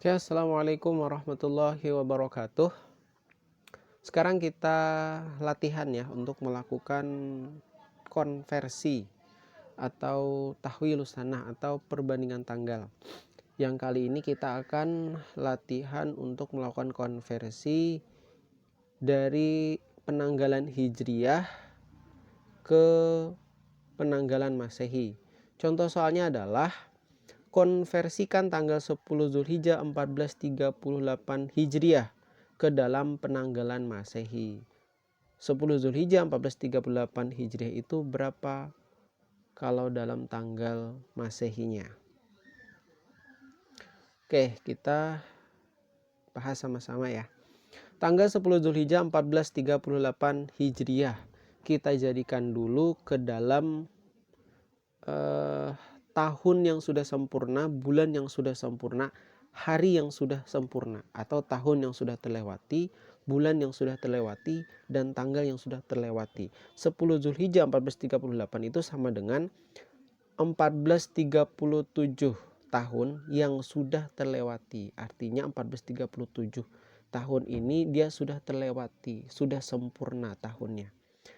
Oke, assalamualaikum warahmatullahi wabarakatuh. Sekarang kita latihan ya untuk melakukan konversi atau tahwilus sanah atau perbandingan tanggal. Yang kali ini kita akan latihan untuk melakukan konversi dari penanggalan hijriyah ke penanggalan masehi. Contoh soalnya adalah konversikan tanggal 10 Zulhijjah 1438 Hijriah ke dalam penanggalan Masehi. 10 Zulhijjah 1438 Hijriah itu berapa kalau dalam tanggal Masehinya? Oke, kita bahas sama-sama ya. Tanggal 10 Zulhijjah 1438 Hijriah kita jadikan dulu ke dalam tahun yang sudah sempurna, bulan yang sudah sempurna, hari yang sudah sempurna, atau tahun yang sudah terlewati, bulan yang sudah terlewati, dan tanggal yang sudah terlewati. 10 Zulhijjah 1438 itu sama dengan 1437 tahun yang sudah terlewati. Artinya 1437 tahun ini dia sudah terlewati, sudah sempurna tahunnya.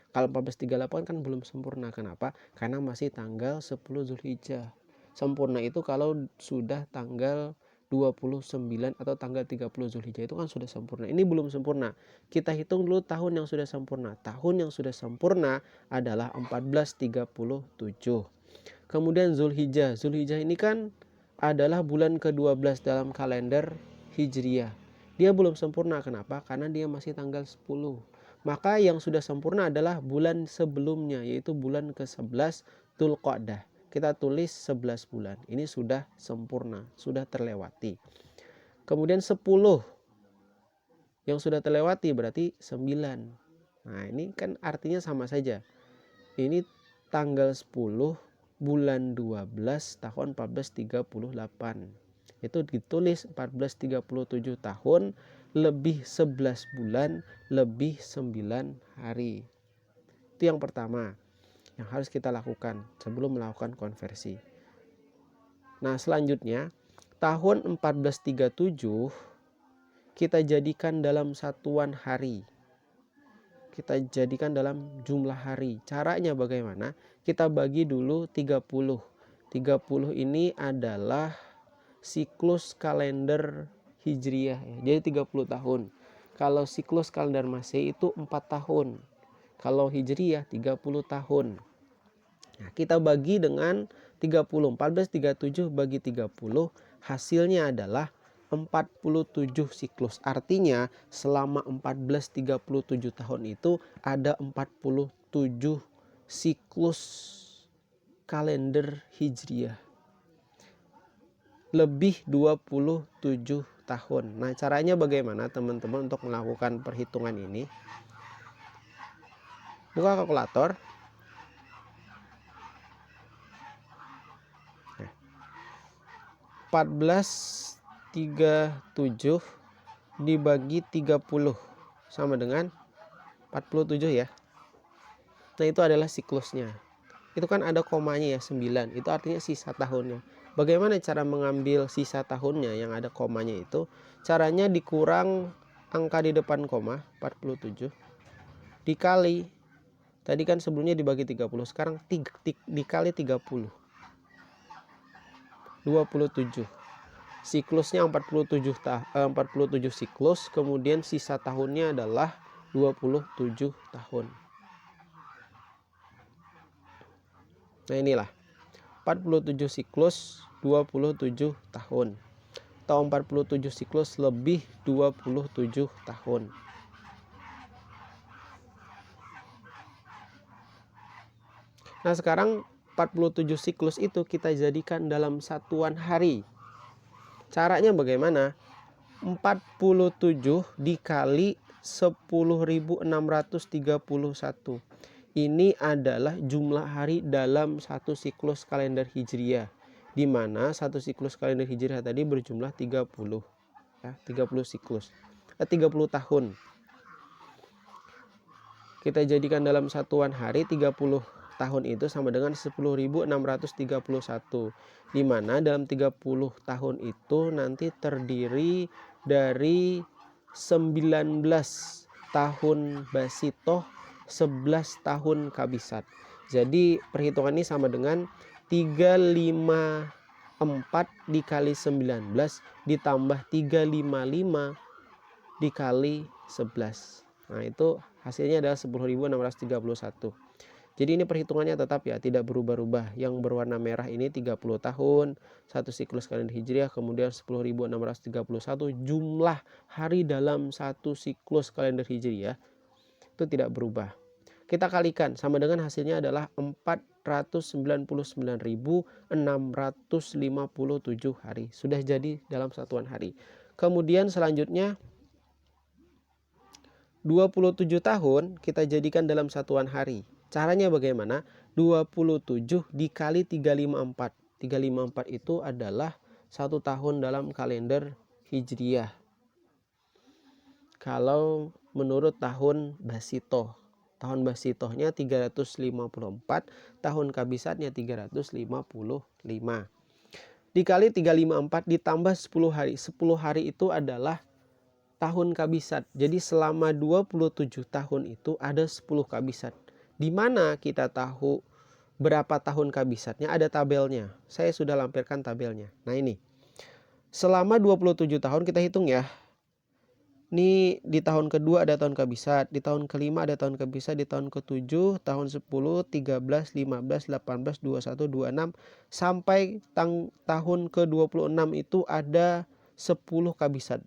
Kalau 1438 kan belum sempurna. Kenapa? Karena masih tanggal 10 Zulhijjah. Sempurna itu kalau sudah tanggal 29 atau tanggal 30 Zulhijjah, itu kan sudah sempurna. Ini belum sempurna. Kita hitung dulu tahun yang sudah sempurna. Tahun yang sudah sempurna adalah 1437. Kemudian Zulhijjah. Zulhijjah ini kan adalah bulan ke-12 dalam kalender Hijriyah. Dia belum sempurna. Kenapa? Karena dia masih tanggal 10. Maka yang sudah sempurna adalah bulan sebelumnya, yaitu bulan ke-11 Dzulqa'dah. Kita tulis 11 bulan. Ini sudah sempurna, sudah terlewati. Kemudian 10 yang sudah terlewati berarti 9. Nah, ini kan artinya sama saja. Ini tanggal 10 bulan 12 tahun 1438. Itu ditulis 1437 tahun lebih 11 bulan lebih 9 hari. Itu yang pertama yang harus kita lakukan sebelum melakukan konversi. Nah, selanjutnya tahun 1437 kita jadikan dalam satuan hari. Kita jadikan dalam jumlah hari. Caranya bagaimana? Kita bagi dulu 30. 30 ini adalah siklus kalender Hijriyah ya. Jadi 30 tahun. Kalau siklus kalender Masehi itu 4 tahun. Kalau Hijriyah 30 tahun. Nah, kita bagi dengan 30. 1437 bagi 30 hasilnya adalah 47 siklus. Artinya selama 1437 tahun itu ada 47 siklus kalender Hijriyah. Lebih 27 tahun. Nah, caranya bagaimana teman-teman untuk melakukan perhitungan ini? Buka kalkulator. Nah, 1437 dibagi 30 sama dengan 47 ya. Nah, itu adalah siklusnya. Itu kan ada komanya ya, 9. Itu artinya sisa tahunnya. Bagaimana cara mengambil sisa tahunnya yang ada komanya itu? Caranya dikurang angka di depan koma 47 dikali, tadi kan sebelumnya dibagi 30, sekarang dikali 30. 27. Siklusnya 47 siklus, kemudian sisa tahunnya adalah 27 tahun. Nah, inilah 47 siklus 27 tahun, atau 47 siklus lebih 27 tahun. Nah, sekarang 47 siklus itu kita jadikan dalam satuan hari. Caranya bagaimana? 47 dikali 10.631. Ini adalah jumlah hari dalam satu siklus kalender Hijriyah, di mana satu siklus kalender Hijriyah tadi berjumlah 30 ya, 30 siklus. 30 tahun. Kita jadikan dalam satuan hari 30 tahun itu sama dengan 10.631. Di mana dalam 30 tahun itu nanti terdiri dari 19 tahun Basitoh, 11 tahun Kabisat. Jadi perhitungan ini sama dengan 354 dikali 19 ditambah 355 dikali 11. Nah, itu hasilnya adalah 10.631. Jadi ini perhitungannya tetap ya, tidak berubah-ubah. Yang berwarna merah ini 30 tahun, satu siklus kalender Hijriah, kemudian 10.631 jumlah hari dalam satu siklus kalender Hijriah itu tidak berubah. Kita kalikan sama dengan hasilnya adalah 499.657 hari. Sudah jadi dalam satuan hari. Kemudian selanjutnya 27 tahun kita jadikan dalam satuan hari. Caranya bagaimana? 27 dikali 354. 354 itu adalah 1 tahun dalam kalender Hijriah. Kalau menurut tahun Basitoh. Tahun Basitohnya 354, tahun Kabisatnya 355. Dikali 354 ditambah 10 hari. 10 hari itu adalah tahun Kabisat. Jadi selama 27 tahun itu ada 10 Kabisat. Di mana kita tahu berapa tahun Kabisatnya? Ada tabelnya. Saya sudah lampirkan tabelnya. Nah ini. Selama 27 tahun kita hitung ya. Ini di tahun kedua ada tahun Kabisat, di tahun kelima ada tahun Kabisat, di tahun ke-7, tahun 10, 13, 15, 18, 21, 26 sampai tahun ke-26 itu ada 10 Kabisat.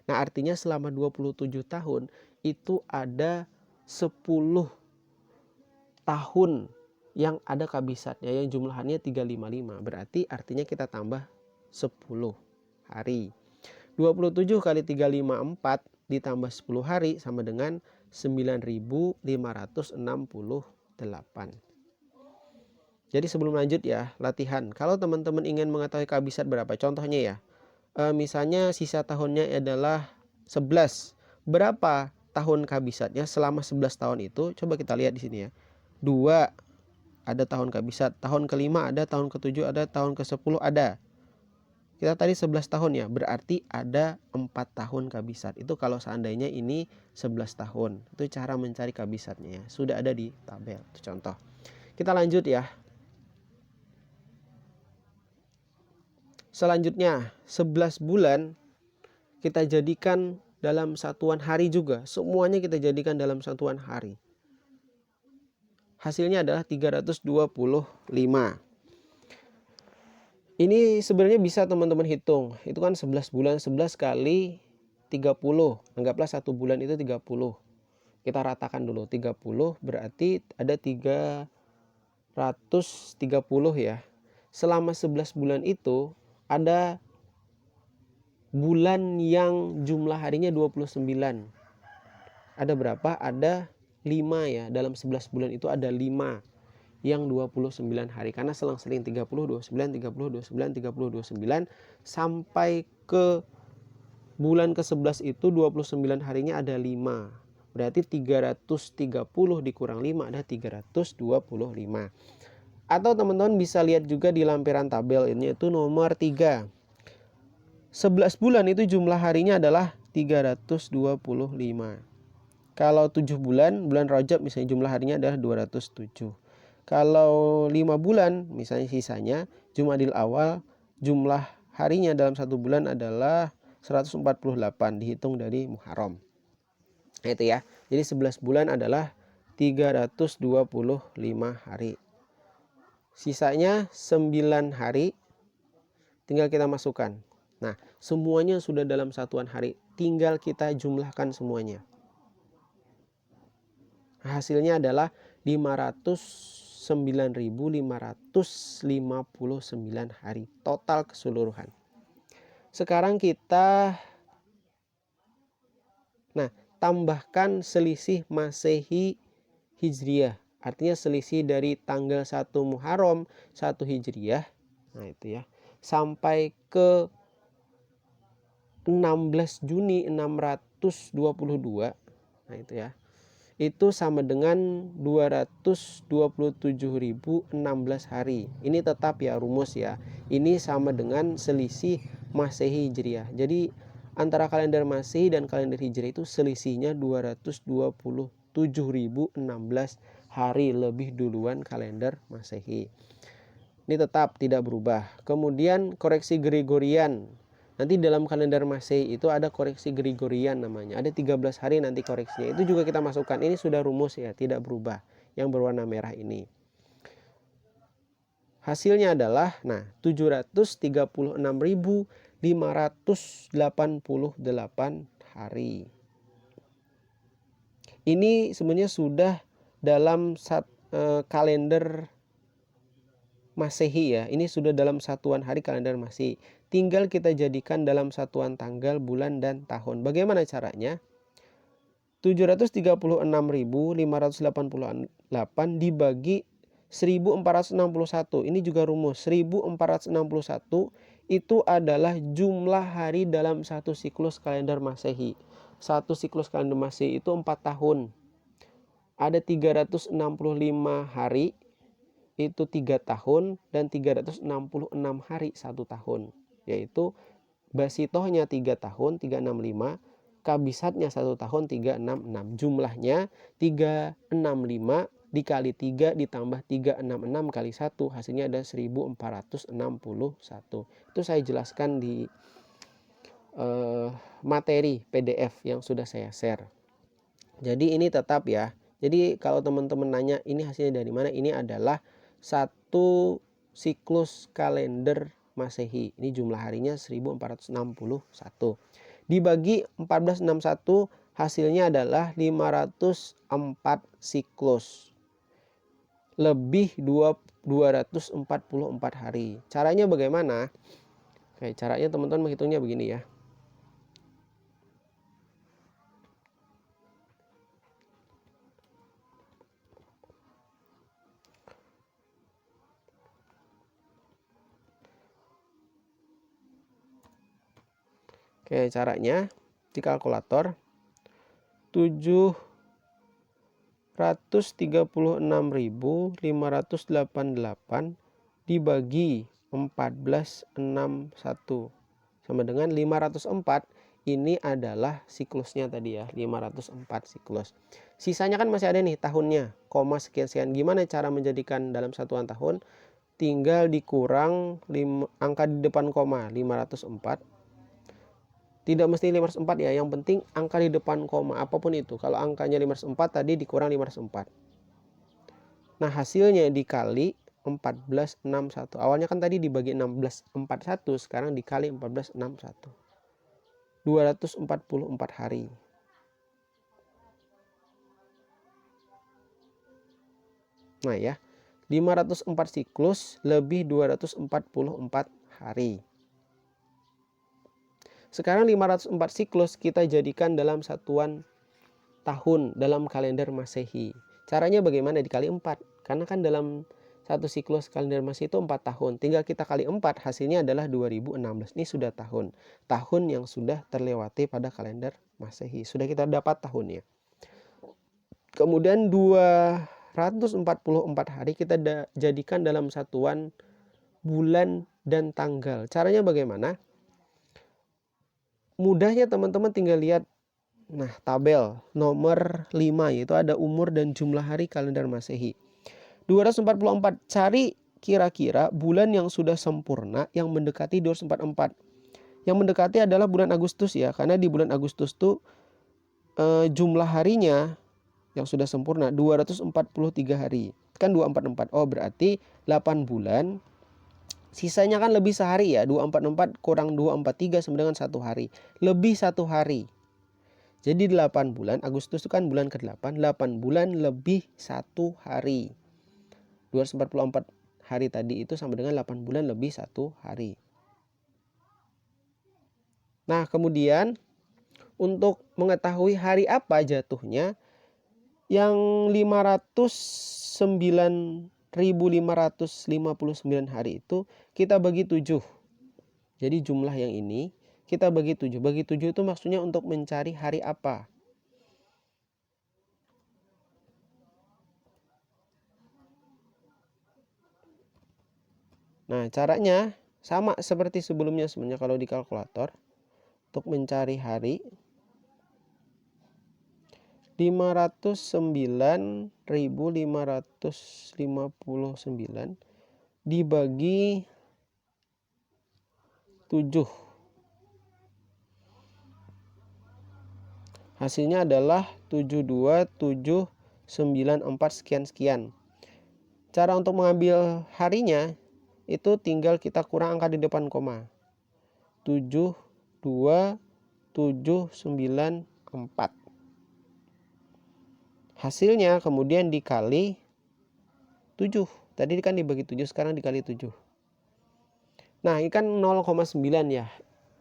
Nah, artinya selama 27 tahun itu ada 10 tahun yang ada kabisatnya yang jumlahnya 355. Berarti artinya kita tambah 10 hari. 27 kali 354 ditambah 10 hari sama dengan 9.568. Jadi sebelum lanjut ya, latihan. Kalau teman-teman ingin mengetahui kabisat berapa, contohnya ya. Misalnya sisa tahunnya adalah 11. Berapa tahun kabisatnya selama 11 tahun itu? Coba kita lihat di sini ya. 2 ada tahun kabisat, tahun kelima ada, tahun ke-7 ada, tahun ke-10 ada. Kita tadi 11 tahun ya, berarti ada 4 tahun kabisat. Itu kalau seandainya ini 11 tahun. Itu cara mencari kabisatnya ya. Sudah ada di tabel, itu contoh. Kita lanjut ya. Selanjutnya 11 bulan kita jadikan dalam satuan hari juga. Semuanya kita jadikan dalam satuan hari. Hasilnya adalah 325. Ini sebenarnya bisa teman-teman hitung. Itu kan 11 bulan, 11 kali 30. Anggaplah 1 bulan itu 30. Kita ratakan dulu. 30 berarti ada 330 ya. Selama 11 bulan itu ada bulan yang jumlah harinya 29. Ada berapa? Ada 5 ya. Dalam 11 bulan itu ada 5 yang 29 hari. Karena selang-seling 30, 29, 30, 29, 30, 29. Sampai ke bulan ke-11 itu 29 harinya ada 5. Berarti 330 dikurang 5 ada 325. Atau teman-teman bisa lihat juga di lampiran tabel ini itu nomor 3. 11 bulan itu jumlah harinya adalah 325. Kalau 7 bulan, bulan Rajab misalnya jumlah harinya adalah 207. Kalau 5 bulan misalnya sisanya Jumadil Awal jumlah harinya dalam 1 bulan adalah 148 dihitung dari Muharram. Nah itu ya. Jadi 11 bulan adalah 325 hari. Sisanya 9 hari tinggal kita masukkan. Nah, semuanya sudah dalam satuan hari. Tinggal kita jumlahkan semuanya. Hasilnya adalah 509.559 hari total keseluruhan. Sekarang kita tambahkan selisih Masehi Hijriah. Artinya selisih dari tanggal 1 Muharram, 1 Hijriah. Nah, itu ya. Sampai ke 16 Juni 622. Nah, itu ya. itu sama dengan 227.016 hari. Ini tetap ya rumus ya. Ini sama dengan selisih Masehi Hijriah. Jadi antara kalender Masehi dan kalender Hijriah itu selisihnya 227.016 hari lebih duluan kalender Masehi. Ini tetap tidak berubah. Kemudian koreksi Gregorian. Nanti dalam kalender Masehi itu ada koreksi Gregorian namanya. Ada 13 hari nanti koreksinya. Itu juga kita masukkan. Ini sudah rumus ya, tidak berubah. Yang berwarna merah ini. Hasilnya adalah 736.588 hari. Ini sebenarnya sudah dalam kalender Masehi ya. Ini sudah dalam satuan hari kalender Masehi. Tinggal kita jadikan dalam satuan tanggal, bulan, dan tahun. Bagaimana caranya? 736.588 dibagi 1461. Ini juga rumus. 1461 itu adalah jumlah hari dalam satu siklus kalender Masehi. Satu siklus kalender Masehi itu 4 tahun. Ada 365 hari, itu 3 tahun, dan 366 hari 1 tahun. Yaitu basitohnya 3 tahun, 365, kabisatnya 1 tahun, 366. Jumlahnya 365 dikali 3 ditambah 366 kali 1, hasilnya ada 1461. Itu saya jelaskan di materi PDF yang sudah saya share. Jadi ini tetap ya. Jadi kalau teman-teman nanya ini hasilnya dari mana, ini adalah satu siklus kalender Masehi. Ini jumlah harinya 1461. Dibagi 1461 hasilnya adalah 504 siklus. Lebih 244 hari. Caranya bagaimana? Oke, caranya teman-teman menghitungnya begini ya. Oke, caranya di kalkulator 736.588 dibagi 1461 sama dengan 504. Ini adalah siklusnya tadi ya, 504 siklus. Sisanya kan masih ada nih tahunnya, koma sekian-sekian. Gimana cara menjadikan dalam satuan tahun? Tinggal dikurang angka di depan koma, 504. Tidak mesti 504 ya, yang penting angka di depan koma apapun itu. Kalau angkanya 504 tadi dikurang 504. Nah, hasilnya dikali 1461. Awalnya kan tadi dibagi 1641, sekarang dikali 1461. 244 hari. Nah ya, 504 siklus lebih 244 hari. Sekarang 504 siklus kita jadikan dalam satuan tahun dalam kalender Masehi. Caranya bagaimana? Dikali 4. Karena kan dalam satu siklus kalender Masehi itu 4 tahun. Tinggal kita kali 4, hasilnya adalah 2016. Ini sudah tahun. Tahun yang sudah terlewati pada kalender Masehi. Sudah kita dapat tahunnya. Kemudian 244 hari kita jadikan dalam satuan bulan dan tanggal. Caranya bagaimana? Mudahnya teman-teman tinggal lihat tabel nomor 5, yaitu ada umur dan jumlah hari kalender Masehi. 244, cari kira-kira bulan yang sudah sempurna yang mendekati 244. Yang mendekati adalah bulan Agustus ya, karena di bulan Agustus tuh jumlah harinya yang sudah sempurna 243 hari. Kan 244. Oh, berarti 8 bulan. Sisanya kan lebih sehari ya, 244 kurang 243 sama dengan 1 hari. Lebih 1 hari. Jadi 8 bulan, Agustus itu kan bulan ke-8, 8 bulan lebih 1 hari. 244 hari tadi itu sama dengan 8 bulan lebih 1 hari. Nah, kemudian untuk mengetahui hari apa jatuhnya, yang 509.559 hari itu kita bagi 7. Jadi jumlah yang ini kita bagi 7. Bagi 7 itu maksudnya untuk mencari hari apa. Nah, caranya sama seperti sebelumnya sebenarnya kalau di kalkulator. Untuk mencari hari 509.559 dibagi 7. Hasilnya adalah 72794 sekian-sekian. Cara untuk mengambil harinya itu tinggal kita kurang angka di depan koma. 72794. Hasilnya kemudian dikali 7. Tadi kan dibagi 7, sekarang dikali 7. Nah, ini kan 0,9 ya.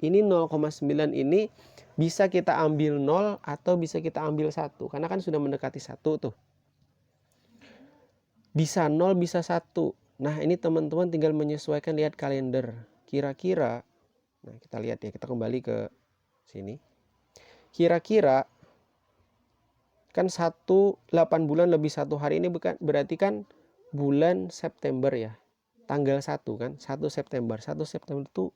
Ini 0,9 ini bisa kita ambil 0 atau bisa kita ambil 1. Karena kan sudah mendekati 1 tuh. Bisa 0, bisa 1. Nah, ini teman-teman tinggal menyesuaikan, lihat kalender. Kira-kira, nah kita lihat ya, kita kembali ke sini. Kira-kira kan 8 bulan lebih 1 hari ini berarti kan bulan September ya. Tanggal 1 kan, 1 September. 1 September itu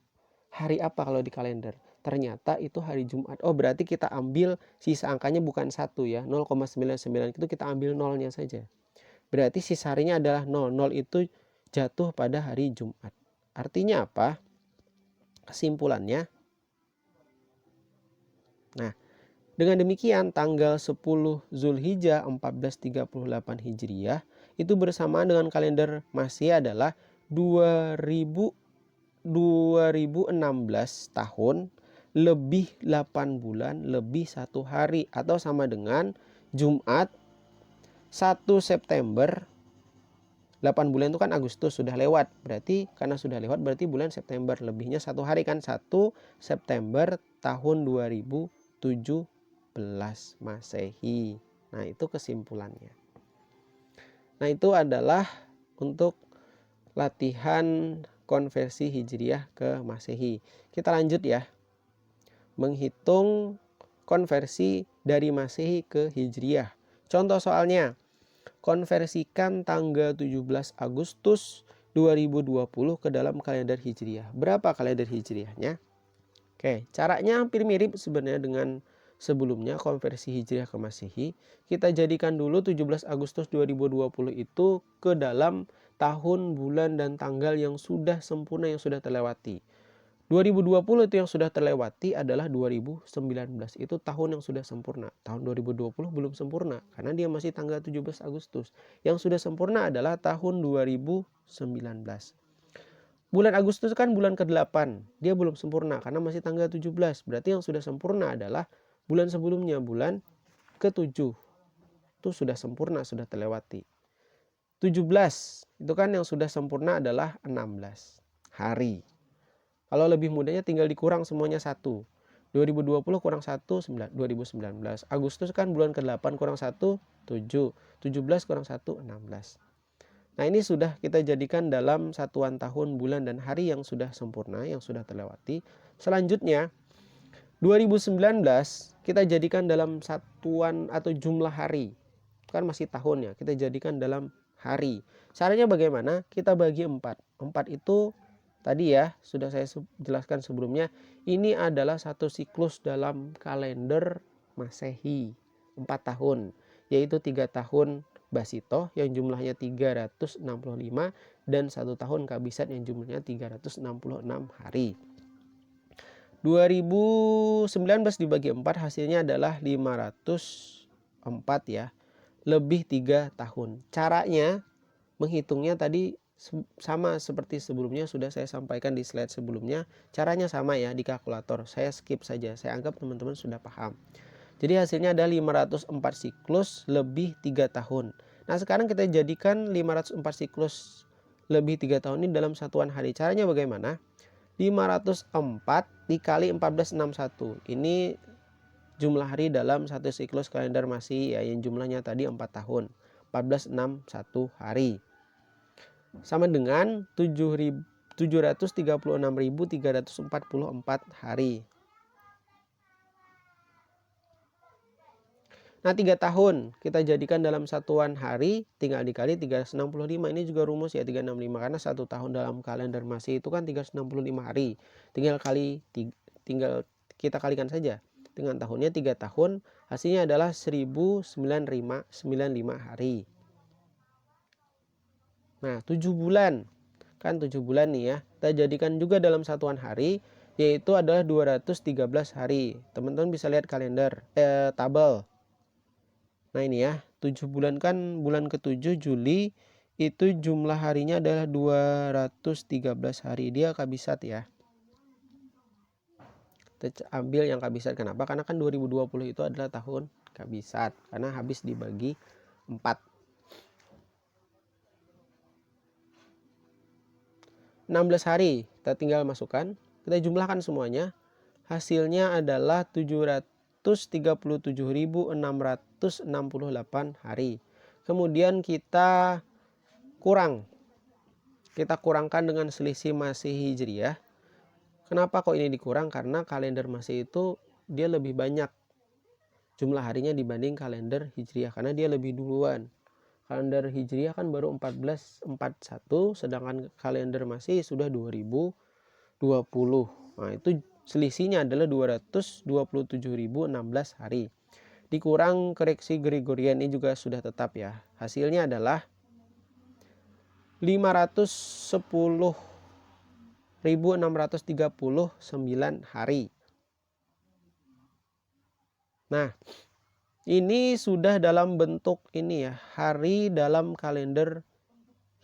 hari apa kalau di kalender? Ternyata itu hari Jumat. Oh, berarti kita ambil sisa angkanya bukan 1 ya. 0,99 itu kita ambil nolnya saja. Berarti sisa harinya adalah 0. 0 itu jatuh pada hari Jumat. Artinya apa? Kesimpulannya. Nah, dengan demikian tanggal 10 Zulhijjah 1438 Hijriah itu bersamaan dengan kalender Masehi adalah 2016 tahun lebih 8 bulan lebih 1 hari, atau sama dengan Jumat 1 September. 8 bulan itu kan Agustus sudah lewat, berarti karena sudah lewat berarti bulan September, lebihnya 1 hari kan, 1 September tahun 2017 Masehi. Nah, itu kesimpulannya. Nah, itu adalah untuk latihan konversi Hijriah ke Masehi. Kita lanjut ya. Menghitung konversi dari Masehi ke Hijriah. Contoh soalnya, konversikan tanggal 17 Agustus 2020 ke dalam kalender Hijriah. Berapa kalender Hijriahnya? Oke, caranya hampir mirip sebenarnya dengan sebelumnya konversi Hijriah ke Masehi. Kita jadikan dulu 17 Agustus 2020 itu ke dalam tahun, bulan, dan tanggal yang sudah sempurna, yang sudah terlewati. 2020 itu yang sudah terlewati adalah 2019. Itu tahun yang sudah sempurna. Tahun 2020 belum sempurna karena dia masih tanggal 17 Agustus. Yang sudah sempurna adalah tahun 2019. Bulan Agustus kan bulan ke-8. Dia belum sempurna karena masih tanggal 17. Berarti yang sudah sempurna adalah bulan sebelumnya, bulan ke-7. Itu sudah sempurna, sudah terlewati. 17 itu kan yang sudah sempurna adalah 16 hari. Kalau lebih mudahnya tinggal dikurang semuanya 1. 2020 kurang 1, 2019. Agustus kan bulan ke-8 kurang 1, 7. 17 kurang 1, 16. Nah, ini sudah kita jadikan dalam satuan tahun, bulan, dan hari yang sudah sempurna, yang sudah terlewati. Selanjutnya, 2019 kita jadikan dalam satuan atau jumlah hari. Kan masih tahun ya, kita jadikan dalam hari. Caranya bagaimana? Kita bagi 4. 4 itu tadi ya, sudah saya jelaskan sebelumnya, ini adalah satu siklus dalam kalender Masehi, 4 tahun, yaitu 3 tahun Basito yang jumlahnya 365 dan 1 tahun Kabisat yang jumlahnya 366 hari. 2019 dibagi 4 hasilnya adalah 504 ya, lebih 3 tahun. Caranya menghitungnya tadi sama seperti sebelumnya, sudah saya sampaikan di slide sebelumnya. Caranya sama ya, di kalkulator. Saya skip saja, saya anggap teman-teman sudah paham. Jadi hasilnya ada 504 siklus lebih 3 tahun. Nah, sekarang kita jadikan 504 siklus lebih 3 tahun ini dalam satuan hari. Caranya bagaimana? 504 dikali 1461. Ini jumlah hari dalam satu siklus kalender Masehi ya, yang jumlahnya tadi 4 tahun. 1461 hari. Sama dengan 736.344 hari. Nah 3 tahun kita jadikan dalam satuan hari, tinggal dikali 365. Ini juga rumus ya 365, karena 1 tahun dalam kalender Masehi itu kan 365 hari. Tinggal kita kalikan saja dengan tahunnya. 3 tahun hasilnya adalah 1095 hari. Nah 7 bulan, kan 7 bulan nih ya, kita jadikan juga dalam satuan hari, yaitu adalah 213 hari. Teman-teman bisa lihat kalender tabel. Nah ini ya, 7 bulan kan bulan ke-7 Juli, itu jumlah harinya adalah 213 hari. Dia kabisat ya. Kita ambil yang kabisat. Kenapa? Karena kan 2020 itu adalah tahun kabisat, karena habis dibagi 4. 16 hari kita tinggal masukkan, kita jumlahkan semuanya. Hasilnya adalah 737.668 hari. Kemudian kita kurangkan dengan selisih Masehi Hijriah. Kenapa kok ini dikurang? Karena kalender Masehi itu dia lebih banyak jumlah harinya dibanding kalender Hijriah, karena dia lebih duluan. Kalender Hijriah kan baru 1441, sedangkan kalender Masehi sudah 2020. Nah itu selisihnya adalah 227.016 hari. Dikurang koreksi Gregorian ini juga sudah tetap ya. Hasilnya adalah 510.639 hari. Nah, ini sudah dalam bentuk ini ya, hari dalam kalender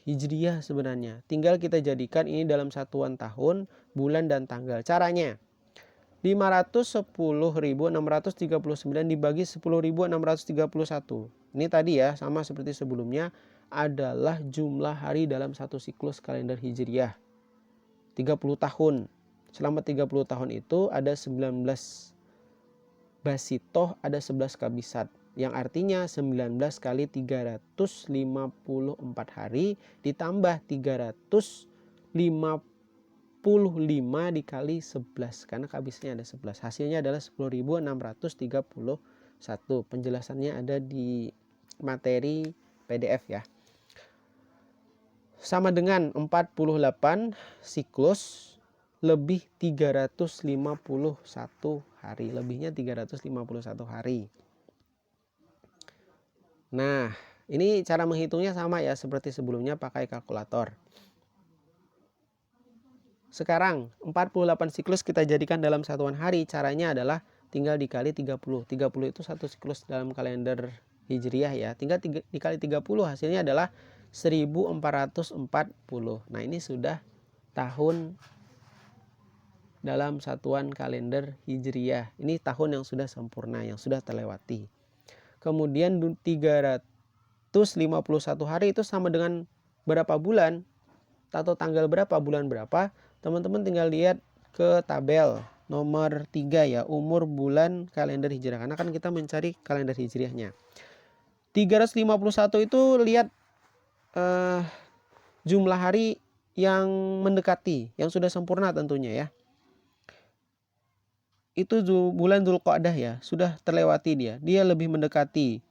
Hijriah sebenarnya. Tinggal kita jadikan ini dalam satuan tahun, bulan, dan tanggal. Caranya, 510.639 dibagi 10.631. Ini tadi ya, sama seperti sebelumnya, adalah jumlah hari dalam satu siklus kalender Hijriah. 30 tahun. Selama 30 tahun itu ada 19 basitoh, ada 11 kabisat. Yang artinya 19 kali 354 hari ditambah 355 dikali 11, karena kabisnya ada 11. Hasilnya adalah 10.631. Penjelasannya ada di materi PDF ya. Sama dengan 48 siklus lebih 351 hari. Lebihnya 351 hari. Nah, ini cara menghitungnya sama ya seperti sebelumnya, pakai kalkulator. Sekarang 48 siklus kita jadikan dalam satuan hari. Caranya adalah tinggal dikali 30. 30 itu satu siklus dalam kalender Hijriah ya. Tinggal dikali 30, hasilnya adalah 1440. Nah ini sudah tahun dalam satuan kalender Hijriah. Ini tahun yang sudah sempurna, yang sudah terlewati. Kemudian 351 hari itu sama dengan berapa bulan atau tanggal berapa, bulan berapa. Teman-teman tinggal lihat ke tabel nomor 3 ya, umur bulan kalender Hijriah, karena kan kita mencari kalender Hijriahnya. 351 itu lihat jumlah hari yang mendekati, yang sudah sempurna tentunya ya. Itu bulan Dzulqa'dah ya, sudah terlewati dia. Dia lebih mendekati,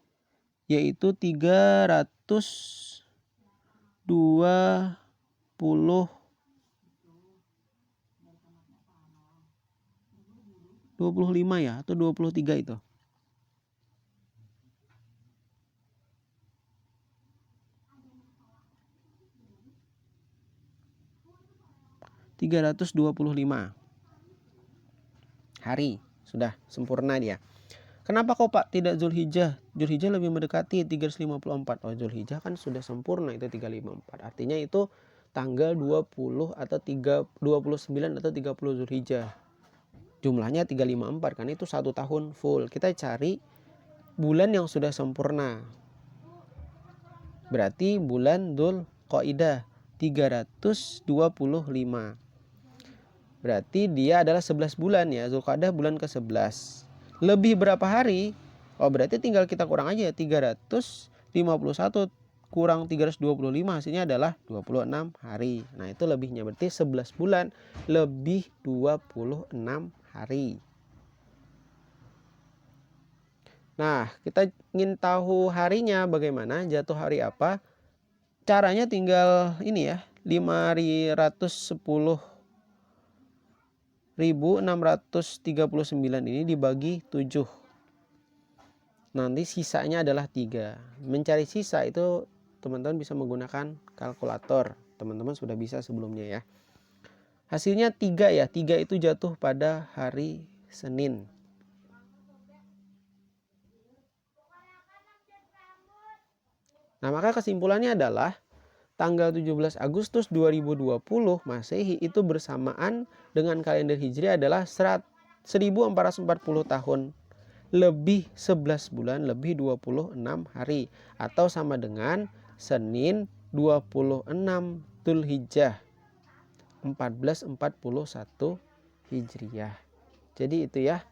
yaitu 325 ya, atau 23 itu. 325 hari sudah sempurna dia. Kenapa kok Pak tidak Zulhijjah? Zulhijjah lebih mendekati 354. Oh, Zulhijjah kan sudah sempurna itu 354. Artinya itu tanggal 20 atau 29 atau 30 Zulhijjah. Jumlahnya 354, kan itu satu tahun full. Kita cari bulan yang sudah sempurna. Berarti bulan Dzulqa'dah 325. Berarti dia adalah 11 bulan ya. Dzulqa'dah bulan ke-11. Lebih berapa hari? Oh, berarti tinggal kita kurang aja. 351 kurang 325, hasilnya adalah 26 hari. Nah, itu lebihnya. Berarti 11 bulan lebih 26 hari. Nah, kita ingin tahu harinya bagaimana, jatuh hari apa? Caranya tinggal ini ya, 510.639 ini dibagi 7. Nanti sisanya adalah 3. Mencari sisa itu teman-teman bisa menggunakan kalkulator. Teman-teman sudah bisa sebelumnya ya. Hasilnya 3 ya. 3 itu jatuh pada hari Senin. Nah, maka kesimpulannya adalah tanggal 17 Agustus 2020 Masehi itu bersamaan dengan kalender Hijriah adalah 1440 tahun lebih 11 bulan lebih 26 hari atau sama dengan Senin 26 Dzulhijjah 1441 Hijriah. Jadi itu ya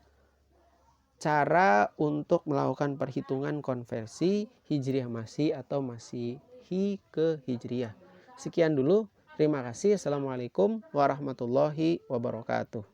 cara untuk melakukan perhitungan konversi Hijriah Masih atau Masihi ke Hijriah. Sekian dulu. Terima kasih. Assalamualaikum warahmatullahi wabarakatuh.